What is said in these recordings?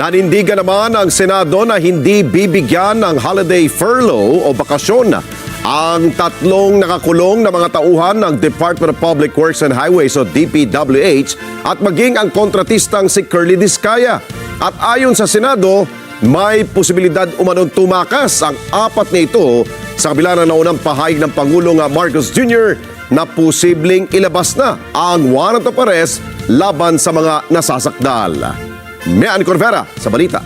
Nanindigan naman ang Senado na hindi bibigyan ng holiday furlough o bakasyon ang tatlong nakakulong na mga tauhan ng Department of Public Works and Highways o DPWH at maging ang kontratistang si Curly Discaya. At ayon sa Senado, may posibilidad umanong tumakas ang apat na ito sa kabila ng naunang pahayag ng Pangulong Marcos Jr. na posibleng ilabas na ang warrant of arrest laban sa mga nasasakdal. Mean Corvera sa balita.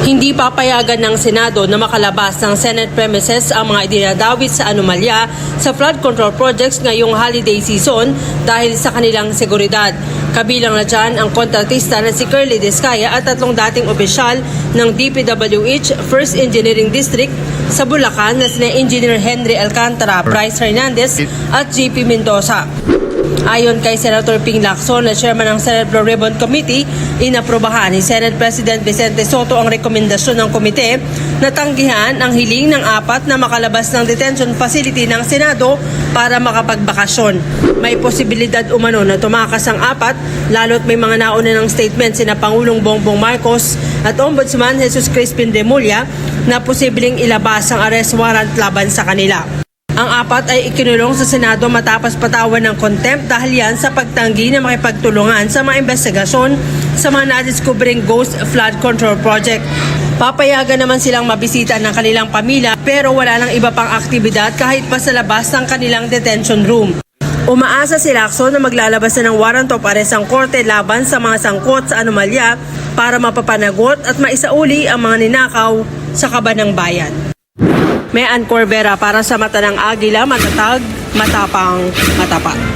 Hindi papayagan ng Senado na makalabas ng Senate premises ang mga idinadawit sa anomalya sa flood control projects ngayong holiday season dahil sa kanilang seguridad. Kabilang na dyan ang kontratista na si Curly Discaya at tatlong dating opisyal ng DPWH First Engineering District sa Bulacan na sina Engineer Henry Alcantara, Bryce Hernandez at JP Mendoza. Ayon kay Senator Ping Lacson na chairman ng Senate Blue Ribbon Committee, inaprubahan ni Senate President Vicente Soto ang rekomendasyon ng komite na tanggihan ang hiling ng apat na makalabas ng detention facility ng Senado para makapagbakasyon. May posibilidad umano na tumakas ang apat lalo't may mga nauna ng statement sina Pangulong Bongbong Marcos at Ombudsman Jesus Crispin Remulla na posibleng ilabas ang arrest warrant laban sa kanila. Ang apat ay ikinulong sa Senado matapos patawan ng contempt dahil yan sa pagtanggi na makipagtulungan sa mga investigasyon sa mga nadiskubring ghost flood control project. Papayagan naman silang mabisita ng kanilang pamilya pero wala nang iba pang aktibidad kahit pa sa labas ng kanilang detention room. Umaasa si Lacson na maglalabas na ng warrant of arrest ang korte laban sa mga sangkot sa anomalya para mapapanagot at maisauli ang mga ninakaw sa kaban ng bayan. Mean Corvera para sa Mata ng Agila, matatag, matapang, matapat.